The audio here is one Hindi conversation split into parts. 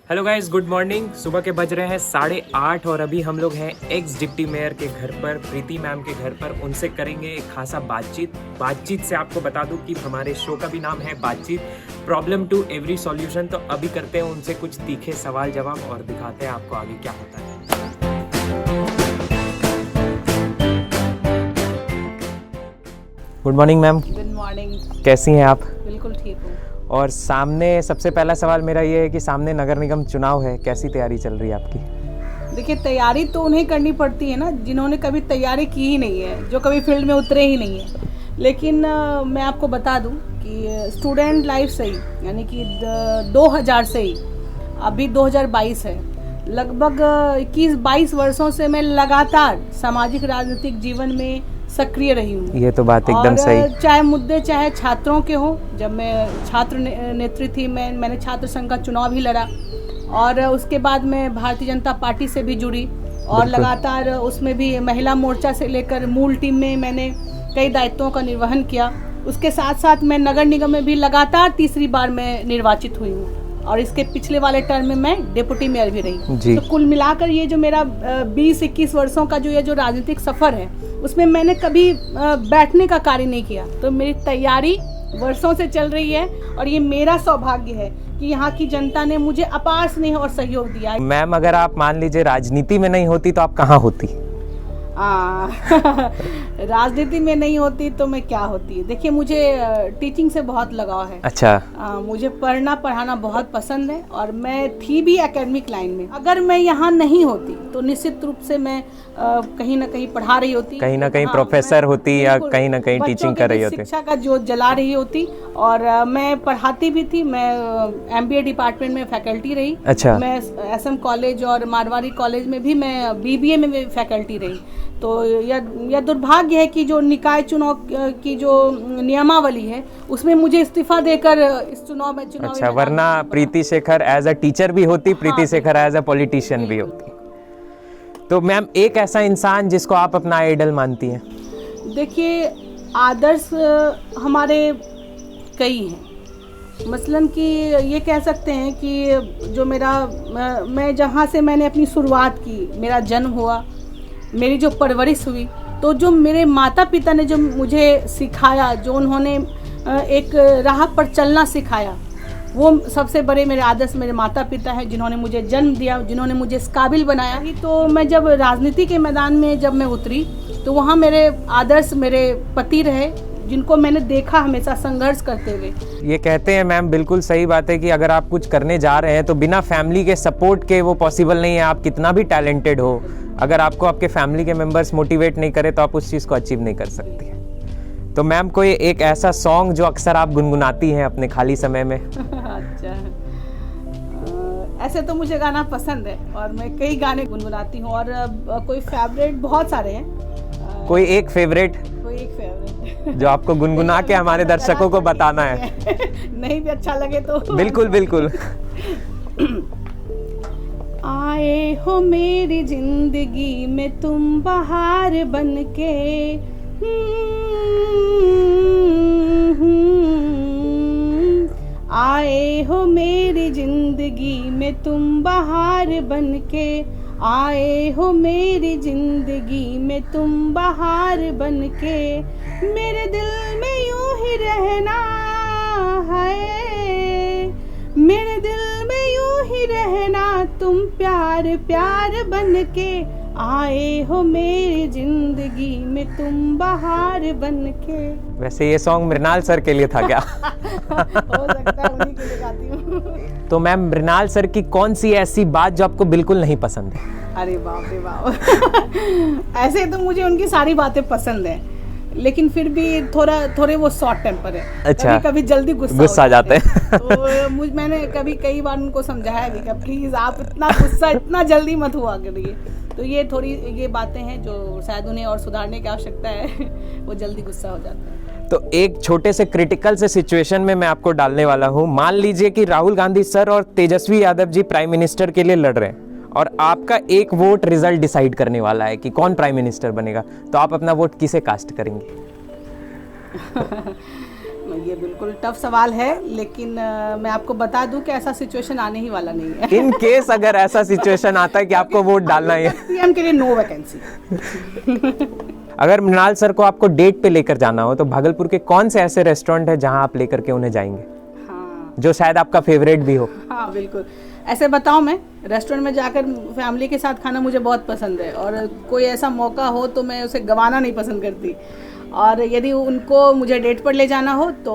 Hello guys, good morning. सुबह के बज रहे हैं 8:30 और अभी हम लोग हैं एक्स डिप्टी मेयर के घर पर, प्रीति मैम के घर पर। उनसे करेंगे एक खासा बातचीत से आपको बता दूं कि हमारे शो का भी नाम है बातचीत, प्रॉब्लम टू एवरी सॉल्यूशन। तो अभी करते हैं उनसे कुछ तीखे सवाल जवाब और दिखाते हैं आपको आगे क्या होता है। Good morning ma'am. Good morning. कैसी हैं आप? बिल्कुल ठीक हूँ। और सामने सबसे पहला सवाल मेरा ये है कि सामने नगर निगम चुनाव है, कैसी तैयारी चल रही है आपकी? देखिए, तैयारी तो उन्हें करनी पड़ती है ना जिन्होंने कभी तैयारी की ही नहीं है, जो कभी फील्ड में उतरे ही नहीं है। लेकिन मैं आपको बता दूं कि स्टूडेंट लाइफ से ही, यानी कि 2000 से ही अभी 2022 है, लगभग 21-22 वर्षों से मैं लगातार सामाजिक राजनीतिक जीवन में सक्रिय रही हूँ। ये तो बात एकदम सही। चाहे मुद्दे चाहे छात्रों के हो, जब मैं छात्र नेत्री थी, मैंने छात्र संघ का चुनाव भी लड़ा और उसके बाद मैं भारतीय जनता पार्टी से भी जुड़ी और लगातार उसमें भी महिला मोर्चा से लेकर मूल टीम में मैंने कई दायित्वों का निर्वहन किया। उसके साथ साथ मैं नगर निगम में भी लगातार तीसरी बार मैं निर्वाचित हुई हूँ और इसके पिछले वाले टर्म में मैं डिप्टी मेयर भी रही। तो कुल मिलाकर ये जो मेरा 20-21 वर्षों का जो राजनीतिक सफर है, उसमें मैंने कभी बैठने का कार्य नहीं किया। तो मेरी तैयारी वर्षों से चल रही है और ये मेरा सौभाग्य है कि यहाँ की जनता ने मुझे अपार स्नेह और सहयोग दिया। मैम, अगर आप मान लीजिए राजनीति में नहीं होती तो आप कहाँ होती? राजनीति में नहीं होती तो मैं क्या होती? देखिए, मुझे टीचिंग से बहुत लगाव है। अच्छा। मुझे पढ़ना पढ़ाना बहुत पसंद है और मैं थी भी एकेडमिक लाइन में। अगर मैं यहाँ नहीं होती तो निश्चित रूप से मैं कहीं ना कहीं पढ़ा रही होती, कहीं ना कहीं प्रोफेसर होती या कहीं ना कहीं टीचिंग कर रही होती, शिक्षा का जोत जला रही होती। और मैं पढ़ाती भी थी। मैं MBA डिपार्टमेंट में फैकल्टी रही। अच्छा। मैं SM कॉलेज और मारवाड़ी कॉलेज में भी मैं BBA में फैकल्टी रही। तो यह दुर्भाग्य है कि जो निकाय चुनाव की जो नियमावली है उसमें मुझे इस्तीफा देकर इस चुनाव में अच्छा, वरना प्रीति शेखर एज अ टीचर भी होती, प्रीति शेखर एज अ पॉलिटिशियन भी होती। तो मैम, एक ऐसा इंसान जिसको आप अपना आइडल मानती हैं? देखिए, आदर्श हमारे कई हैं। मसलन कि ये कह सकते हैं कि जो मैं जहाँ से मैंने अपनी शुरुआत की, मेरा जन्म हुआ, मेरी जो परवरिश हुई, तो जो मेरे माता पिता ने जो मुझे सिखाया, जो उन्होंने एक राह पर चलना सिखाया, वो सबसे बड़े मेरे आदर्श मेरे माता पिता हैं, जिन्होंने मुझे जन्म दिया, जिन्होंने मुझे इस काबिल बनाया। तो मैं जब राजनीति के मैदान में जब मैं उतरी तो वहाँ मेरे आदर्श मेरे पति रहे, जिनको मैंने देखा हमेशा संघर्ष करते हुए। ये कहते हैं मैम, बिल्कुल सही बात है कि अगर आप कुछ करने जा रहे हैं तो बिना फैमिली के सपोर्ट के वो पॉसिबल नहीं है। आप कितना भी टैलेंटेड हो, अगर आपको आपके फैमिली के मेंबर्स मोटिवेट नहीं करे तो आप उस चीज़ को अचीव नहीं कर सकते। तो मैम, कोई एक ऐसा सॉन्ग जो अक्सर आप गुनगुनाती हैं अपने खाली समय में? अच्छा, ऐसे तो मुझे गाना पसंद है और मैं कई गाने गुनगुनाती हूँ और कोई फेवरेट बहुत सारे हैं। कोई एक फेवरेट जो आपको गुनगुना के हमारे दर्शकों को बताना है? नहीं भी अच्छा लगे तो बिल्कुल बिल्कुल। आए हो मेरी जिंदगी में तुम बहार बनके, आए हो मेरी जिंदगी में तुम बहार बनके, आए हो मेरी जिंदगी में तुम बहार बनके, मेरे दिल में यूं ही रहना है, मेरे दिल में यूं ही रहना, तुम प्यार प्यार बनके, आए हो मेरी जिंदगी में तुम बहार बनके। वैसे ये सॉन्ग मृणाल सर के लिए था क्या? हो सकता है, उन्हीं के लिए गाती हूँ। तो मैम, मृणाल सर की कौन सी ऐसी बात जो आपको बिल्कुल नहीं पसंद है? अरे बाप रे बाप। ऐसे तो मुझे उनकी सारी बातें पसंद है, लेकिन फिर भी थोड़े वो शॉर्ट टेम्पर है। अच्छा। कभी जल्दी गुस्सा आ जाते हैं। तो मैंने कई बार उनको समझाया भी कि प्लीज आप इतना जल्दी मत हुआ करिए। तो ये बातें हैं जो शायद उन्हें और सुधारने की आवश्यकता है। वो जल्दी गुस्सा हो जाता है। तो एक छोटे से क्रिटिकल से सिचुएशन में मैं आपको डालने वाला हूँ। मान लीजिए कि राहुल गांधी सर और तेजस्वी यादव जी प्राइम मिनिस्टर के लिए लड़ रहे हैं और आपका एक वोट रिजल्ट डिसाइड करने वाला है कि कौन प्राइम मिनिस्टर बनेगा, तो आप अपना वोट किसे कास्ट करेंगे? ये बिल्कुल टफ सवाल है, लेकिन मैं आपको बता दूं कि ऐसा सिचुएशन आने ही वाला नहीं है। इन केस अगर ऐसा सिचुएशन आता है कि आपको वोट डालना है, सीएम के लिए नो वैकेंसी। अगर मृणाल सर को आपको डेट पे लेकर जाना हो तो भागलपुर के कौन से ऐसे रेस्टोरेंट है जहां आप लेकर के उन्हें जाएंगे? हाँ जो शायद आपका फेवरेट भी हो। हाँ बिल्कुल, ऐसे बताऊं, मैं रेस्टोरेंट में जाकर फैमिली के साथ खाना मुझे बहुत पसंद है, और कोई ऐसा मौका हो तो मैं उसे गंवाना नहीं पसंद करती। और यदि उनको मुझे डेट पर ले जाना हो तो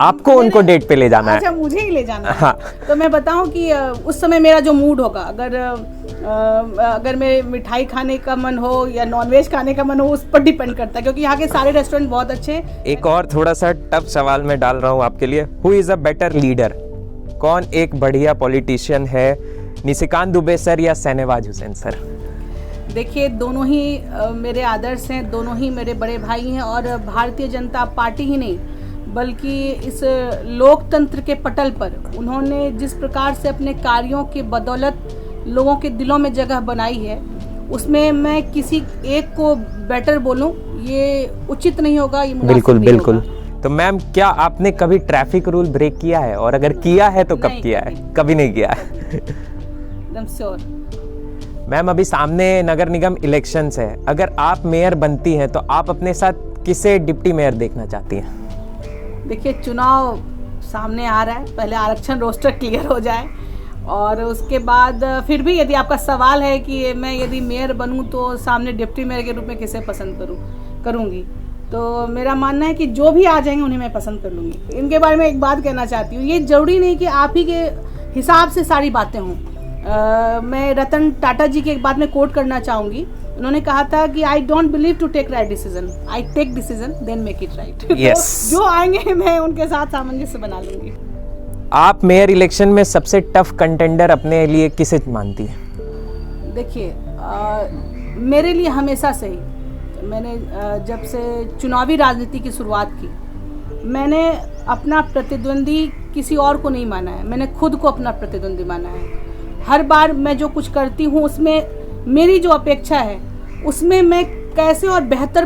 आपको उनको डेट पे ले जाना है? अच्छा, मुझे ही ले जाना है। हाँ। तो मैं बताऊं कि उस समय मेरा जो मूड होगा, अगर मैं मिठाई खाने का मन हो या नॉनवेज खाने का मन हो, उस पर डिपेंड करता है, क्योंकि यहाँ के सारे रेस्टोरेंट बहुत अच्छे हैं। एक और थोड़ा सा टफ सवाल मैं डाल रहा हूँ आपके लिए। Who is a better leader? कौन एक बढ़िया पॉलिटिशियन है, निशिकांत दुबे सर या शहनवाज हुसैन सर? देखिए, दोनों ही मेरे आदर्श हैं, दोनों ही मेरे बड़े भाई हैं, और भारतीय जनता पार्टी ही नहीं बल्कि इस लोकतंत्र के पटल पर उन्होंने जिस प्रकार से अपने कार्यों की बदौलत लोगों के दिलों में जगह बनाई है, उसमें मैं किसी एक को बेटर बोलूं ये उचित नहीं होगा, ये मुनासिब बिल्कुल नहीं बिल्कुल। होगा। तो मैम, क्या आपने कभी ट्रैफिक रूल ब्रेक किया है, और अगर किया है तो कब नहीं, किया है? कभी नहीं किया है। एकदम श्योर। मैम, अभी सामने नगर निगम इलेक्शंस है, अगर आप मेयर बनती हैं तो आप अपने साथ किसे डिप्टी मेयर देखना चाहती हैं? देखिए, चुनाव सामने आ रहा है, पहले आरक्षण रोस्टर क्लियर हो जाए, और उसके बाद फिर भी यदि आपका सवाल है कि मैं यदि मेयर बनूं तो सामने डिप्टी मेयर के रूप में किसे पसंद करूंगी, तो मेरा मानना है कि जो भी आ जाएंगे उन्हें मैं पसंद कर लूँगी। इनके बारे में एक बात कहना चाहती हूँ, ये जरूरी नहीं कि आप ही के हिसाब से सारी बातें हों। मैं रतन टाटा जी की एक बात में कोट करना चाहूँगी। उन्होंने कहा था कि I don't believe to take right decision, I take decision then make it right. Yes. जो आएंगे मैं उनके साथ सामंजस्य बना लूंगी। आप मेयर इलेक्शन में सबसे टफ कंटेंडर अपने लिए किसे मानती है? देखिए, मेरे लिए हमेशा से ही, मैंने जब से चुनावी राजनीति की शुरुआत की, मैंने अपना प्रतिद्वंदी किसी और को नहीं माना है, मैंने खुद को अपना प्रतिद्वंदी माना है। हर बार मैं जो कुछ करती हूँ उसमें मेरी जो अपेक्षा है उसमें मैं कैसे और बेहतर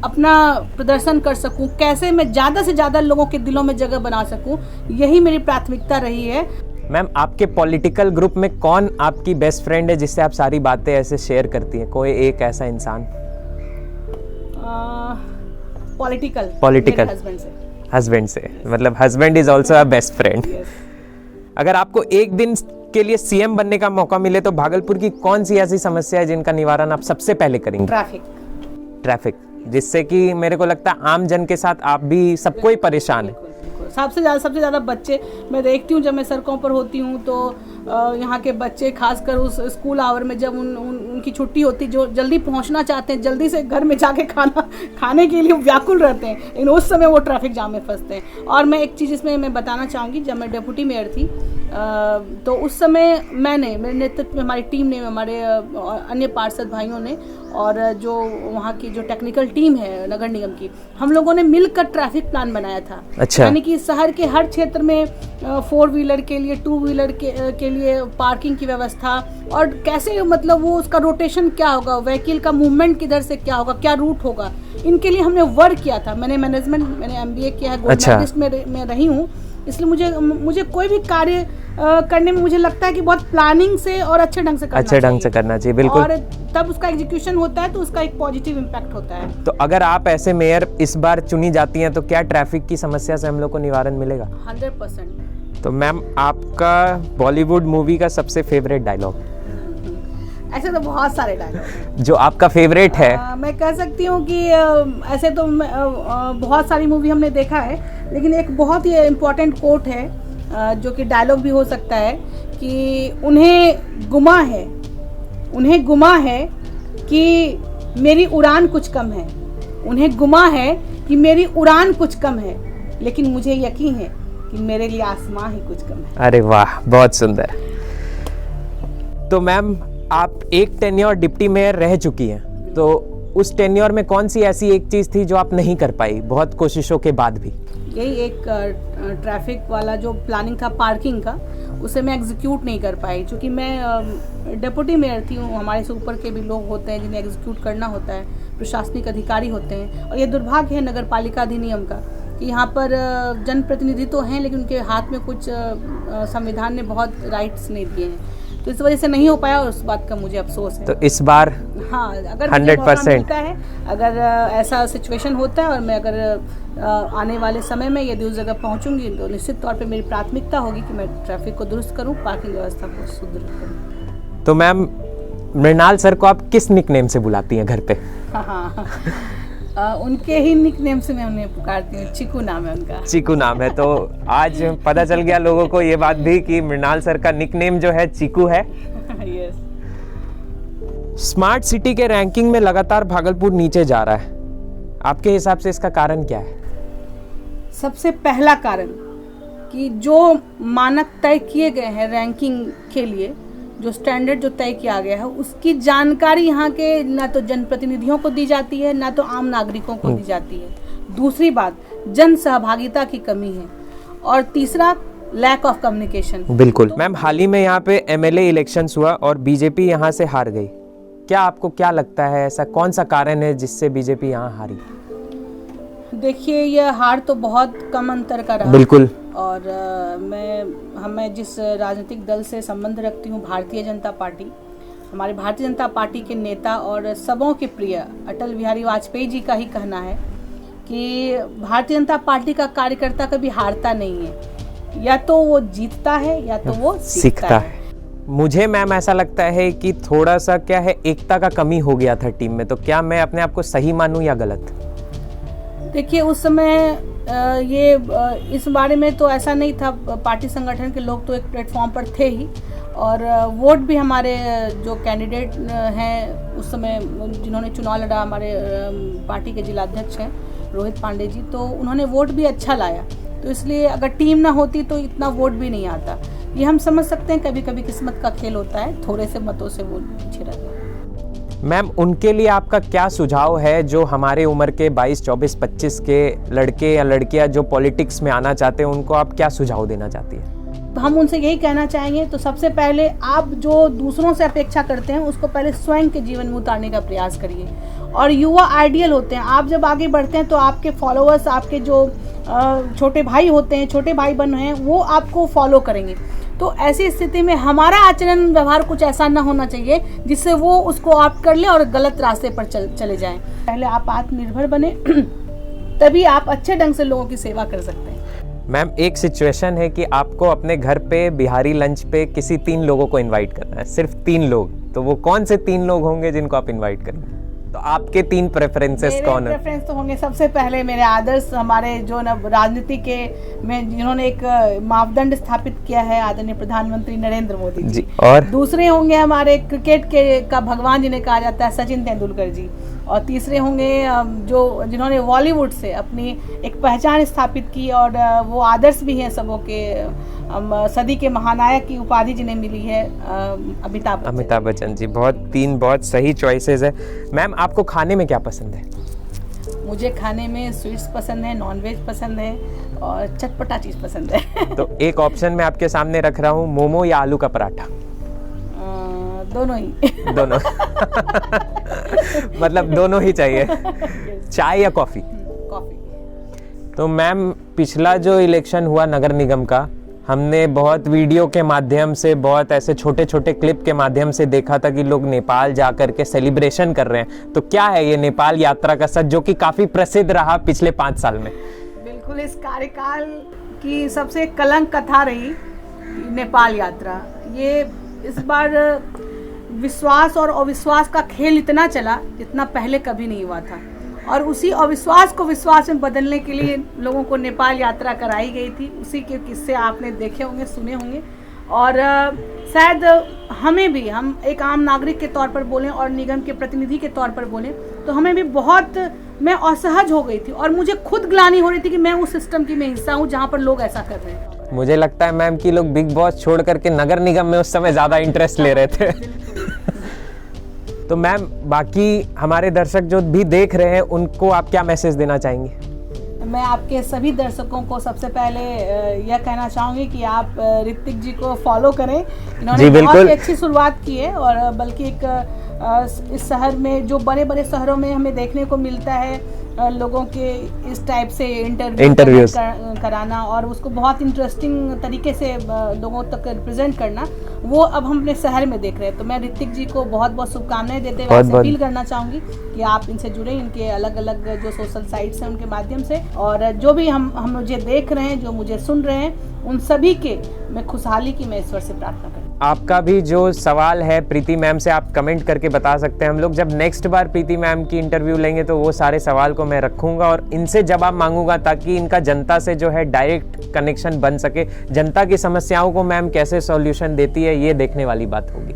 अपना प्रदर्शन कर सकूं, कैसे मैं ज़्यादा से ज़्यादा लोगों के दिलों में जगह बना सकूं, यही मेरी प्राथमिकता रही है। मैम, आपके पॉलिटिकल ग्रुप में कौन आपकी बेस्ट फ्रेंड है जिससे आप सारी बातें ऐसे शेयर करती हैं? कोई एक ऐसा इंसान? पॉलिटिकल हस्बैंड से, मतलब husband is also a best friend. अगर आपको एक दिन के लिए सीएम बनने का मौका मिले तो भागलपुर की कौन सी ऐसी समस्या है जिनका निवारण आप सबसे पहले करेंगे? ट्रैफिक, जिससे कि मेरे को लगता है आम जन के साथ आप भी सबको ही परेशान है। सबसे ज़्यादा बच्चे मैं देखती हूँ, जब मैं सड़कों पर होती हूँ तो यहाँ के बच्चे खासकर उस स्कूल आवर में जब उनकी छुट्टी होती, जो जल्दी पहुँचना चाहते हैं, जल्दी से घर में जाके खाने के लिए व्याकुल रहते हैं, लेकिन उस समय वो ट्रैफिक जाम में फंसते हैं। और मैं एक चीज़ इसमें मैं बताना चाहूँगी, जब मैं डिप्टी मेयर थी तो उस समय मेरे नेतृत्व में हमारी टीम ने, हमारे अन्य पार्षद भाइयों ने, और जो वहाँ की जो टेक्निकल टीम है नगर निगम की, हम लोगों ने मिलकर ट्रैफिक प्लान बनाया था। अच्छा। यानी कि शहर के हर क्षेत्र में 4 व्हीलर के लिए, 2 व्हीलर के लिए पार्किंग की व्यवस्था, और कैसे मतलब वो उसका रोटेशन क्या होगा, व्हीकल का मूवमेंट किधर से क्या होगा, क्या रूट होगा, इनके लिए हमने वर्क किया था। मैंने MBA किया है, गोल्ड मेडलिस्ट में रही हूँ, इसलिए मुझे कोई भी कार्य करने में मुझे लगता है कि बहुत प्लानिंग से और अच्छे ढंग से करना चाहिए। बिल्कुल। और तब उसका एग्जीक्यूशन होता है तो उसका एक पॉजिटिव इम्पैक्ट होता है। तो अगर आप ऐसे मेयर इस बार चुनी जाती हैं तो क्या ट्रैफिक की समस्या से हम लोग को निवारण मिलेगा? 100%। तो मैम, आपका बॉलीवुड मूवी का सबसे फेवरेट डायलॉग? ऐसे तो बहुत सारे डायलॉग जो आपका फेवरेट है। मैं कह सकती हूँ कि ऐसे तो बहुत सारी मूवी हमने देखा है, लेकिन एक बहुत ही इम्पोर्टेंट कोट है जो कि डायलॉग भी हो सकता है कि उन्हें गुमा है कि मेरी उड़ान कुछ कम है, उन्हें गुमा है कि मेरी उड़ान कुछ कम है, लेकिन मुझे यकीन है कि मेरे लिए आसमां ही कुछ कम है। अरे वाह, बहुत सुंदर। तो मैम, आप एक टेन्योर डिप्टी मेयर रह चुकी हैं, तो उस टेन्योर में कौन सी ऐसी एक चीज़ थी जो आप नहीं कर पाई बहुत कोशिशों के बाद भी? यही एक ट्रैफिक वाला जो प्लानिंग था पार्किंग का, उसे मैं एग्जीक्यूट नहीं कर पाई, क्योंकि मैं डिप्टी मेयर थी। हमारे से ऊपर के भी लोग होते हैं जिन्हें एग्जीक्यूट करना होता है, प्रशासनिक अधिकारी होते हैं, और ये दुर्भाग्य है नगर पालिका अधिनियम का कि यहाँ पर जनप्रतिनिधि तो हैं लेकिन उनके हाथ में कुछ संविधान ने बहुत राइट्स नहीं दिए हैं, तो इस वजह से नहीं हो पाया और उस बात का मुझे अफसोस है। तो इस बार हाँ, अगर 100% मिलता है, अगर ऐसा सिचुएशन होता है और मैं अगर आने वाले समय में यदि उस जगह पहुंचूंगी तो निश्चित तौर पे मेरी प्राथमिकता होगी कि मैं ट्रैफिक को दुरुस्त करूं, पार्किंग व्यवस्था को सुदृढ़ करूं। तो मैम मृणाल सर को आप किस निकनेम से बुलाती हैं घर पे? हाँ, उनके ही निकनेम से मैं उन्हें पुकारती हूँ, चिकू नाम है उनका। चीकू नाम है, तो आज पता चल गया लोगों को ये बात भी कि मृणाल सर का निकनेम जो है चीकू है। यस। स्मार्ट सिटी के रैंकिंग में लगातार भागलपुर नीचे जा रहा है, आपके हिसाब से इसका कारण क्या है? सबसे पहला कारण कि जो मानक तय किए गए हैं रैंकिंग के लिए, जो स्टैंडर्ड जो तय किया गया है, उसकी जानकारी यहाँ के ना तो जनप्रतिनिधियों को दी जाती है ना तो आम नागरिकों को दी जाती है। दूसरी बात, जन सहभागिता की कमी है, और तीसरा लैक ऑफ कम्युनिकेशन। बिल्कुल मैम, हाल ही में यहाँ पे एमएलए इलेक्शंस हुआ और बीजेपी यहाँ से हार गई, क्या आपको क्या लगता है ऐसा कौन सा कारण है जिससे बीजेपी यहाँ हारी? देखिए, यह हार तो बहुत कम अंतर का रहा। बिल्कुल। और मैं जिस राजनीतिक दल से संबंध रखती हूँ, भारतीय जनता पार्टी, हमारे भारतीय जनता पार्टी के नेता और सबों के प्रिय अटल बिहारी वाजपेयी जी का ही कहना है कि भारतीय जनता पार्टी का कार्यकर्ता कभी हारता नहीं है, या तो वो जीतता है या तो वो सीखता है। मुझे मैम ऐसा लगता है कि थोड़ा सा क्या है, एकता का कमी हो गया था टीम में, तो क्या मैं अपने आप को सही मानूं या गलत? देखिए, उस समय इस बारे में तो ऐसा नहीं था, पार्टी संगठन के लोग तो एक प्लेटफॉर्म पर थे ही, और वोट भी हमारे जो कैंडिडेट हैं उस समय जिन्होंने चुनाव लड़ा, हमारे पार्टी के जिलाध्यक्ष हैं रोहित पांडे जी, तो उन्होंने वोट भी अच्छा लाया, तो इसलिए अगर टीम ना होती तो इतना वोट भी नहीं आता। ये हम समझ सकते हैं, कभी कभी किस्मत का खेल होता है, थोड़े से मतों से वो पीछे रह गए। मैम, उनके लिए आपका क्या सुझाव है जो हमारे उम्र के 22, 24, 25 के लड़के या लड़कियां जो पॉलिटिक्स में आना चाहते हैं, उनको आप क्या सुझाव देना चाहती हैं? हम उनसे यही कहना चाहेंगे, तो सबसे पहले आप जो दूसरों से अपेक्षा करते हैं उसको पहले स्वयं के जीवन में उतारने का प्रयास करिए। और युवा आइडियल होते हैं, आप जब आगे बढ़ते हैं तो आपके फॉलोअर्स, आपके जो छोटे भाई होते हैं, छोटे भाई बहन हैं, वो आपको फॉलो करेंगे। तो ऐसी स्थिति में हमारा आचरण व्यवहार कुछ ऐसा ना होना चाहिए जिससे वो उसको ऑप्ट कर ले और गलत रास्ते पर चले जाएं। पहले आप आत्मनिर्भर बने, तभी आप अच्छे ढंग से लोगों की सेवा कर सकते हैं। मैम, एक सिचुएशन है कि आपको अपने घर पे बिहारी लंच पे किसी 3 लोगों को इनवाइट करना है, सिर्फ 3 लोग, तो वो कौन से 3 लोग होंगे जिनको आप इनवाइट करेंगे? तो आपके 3 प्रेफरेंसेस कौन है? प्रेफरेंस तो होंगे, सबसे पहले मेरे आदर्श, हमारे जो न राजनीति के में जिन्होंने एक मापदंड स्थापित किया है, आदरणीय प्रधानमंत्री नरेंद्र मोदी जी। और दूसरे होंगे हमारे क्रिकेट का भगवान जिन्हें कहा जाता है, सचिन तेंदुलकर जी। और तीसरे होंगे जिन्होंने बॉलीवुड से अपनी एक पहचान स्थापित की, और वो आदर्श भी हैं सबों के, सदी के महानायक की उपाधि जिन्हें मिली है, अमिताभ बच्चन जी। बहुत सही चॉइसेस है। मैम, आपको खाने में क्या पसंद है? मुझे खाने में स्वीट्स पसंद है, नॉनवेज पसंद है, और चटपटा चीज पसंद है। तो एक ऑप्शन मैं आपके सामने रख रहा हूँ, मोमो या आलू का पराठा? दोनों ही। दोनों। मतलब दोनों ही चाहिए। चाय या कॉफी? कॉफी। तो मैम, पिछला जो इलेक्शन हुआ नगर निगम का, हमने बहुत वीडियो के माध्यम से, बहुत ऐसे छोटे छोटे क्लिप के माध्यम से देखा था कि लोग नेपाल जा करके सेलिब्रेशन कर रहे हैं, तो क्या है ये नेपाल यात्रा का सच, जो कि काफी प्रसिद्ध रहा पिछले 5 साल में? बिल्कुल, इस कार्यकाल की सबसे कलंक कथा रही नेपाल यात्रा। ये इस बार विश्वास और अविश्वास का खेल इतना चला जितना पहले कभी नहीं हुआ था, और उसी अविश्वास को विश्वास में बदलने के लिए लोगों को नेपाल यात्रा कराई गई थी। उसी के किस्से आपने देखे होंगे, सुने होंगे, और शायद हमें भी, हम एक आम नागरिक के तौर पर बोलें और निगम के प्रतिनिधि के तौर पर बोलें, तो हमें भी बहुत, मैं असहज हो गई थी और मुझे खुद ग्लानि हो रही थी कि मैं उस सिस्टम की मैं हिस्सा हूँ जहाँ पर लोग ऐसा कर रहे हैं। मुझे लगता है मैम कि लोग बिग बॉस छोड़ करके नगर निगम में उस समय ज्यादा इंटरेस्ट ले रहे थे। तो मैम, बाकी हमारे दर्शक जो भी देख रहे हैं, उनको आप क्या मैसेज देना चाहेंगे? मैं आपके सभी दर्शकों को सबसे पहले यह कहना चाहूँगी कि आप ऋतिक जी को फॉलो करें। इन्होंने बहुत ही अच्छी शुरुआत की है, और बल्कि एक इस शहर में, जो बड़े बड़े शहरों में हमें देखने को मिलता है लोगों के इस टाइप से इंटरव्यूज कराना और उसको बहुत इंटरेस्टिंग तरीके से लोगों तक रिप्रेजेंट करना, वो अब हम अपने शहर में देख रहे हैं। तो मैं ऋतिक जी को बहुत बहुत शुभकामनाएं देते हुए आपसे अपील करना चाहूँगी कि आप इनसे जुड़े, इनके अलग अलग जो सोशल साइट्स हैं उनके माध्यम से। और जो भी हम मुझे देख रहे हैं, जो मुझे सुन रहे हैं, उन सभी के मैं खुशहाली की मैं ईश्वर से प्रार्थना करूँ। आपका भी जो सवाल है प्रीति मैम से आप कमेंट करके बता सकते हैं। हम लोग जब नेक्स्ट बार प्रीति मैम की इंटरव्यू लेंगे तो वो सारे सवाल को मैं रखूंगा और इनसे जवाब मांगूंगा, ताकि इनका जनता से जो है डायरेक्ट कनेक्शन बन सके। जनता की समस्याओं को मैम कैसे सॉल्यूशन देती है, ये देखने वाली बात होगी।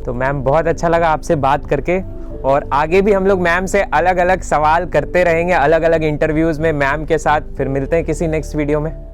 तो मैम बहुत अच्छा लगा आपसे बात करके, और आगे भी हम लोग मैम से अलग अलग सवाल करते रहेंगे, अलग अलग इंटरव्यूज़ में मैम के साथ। फिर मिलते हैं किसी नेक्स्ट वीडियो में।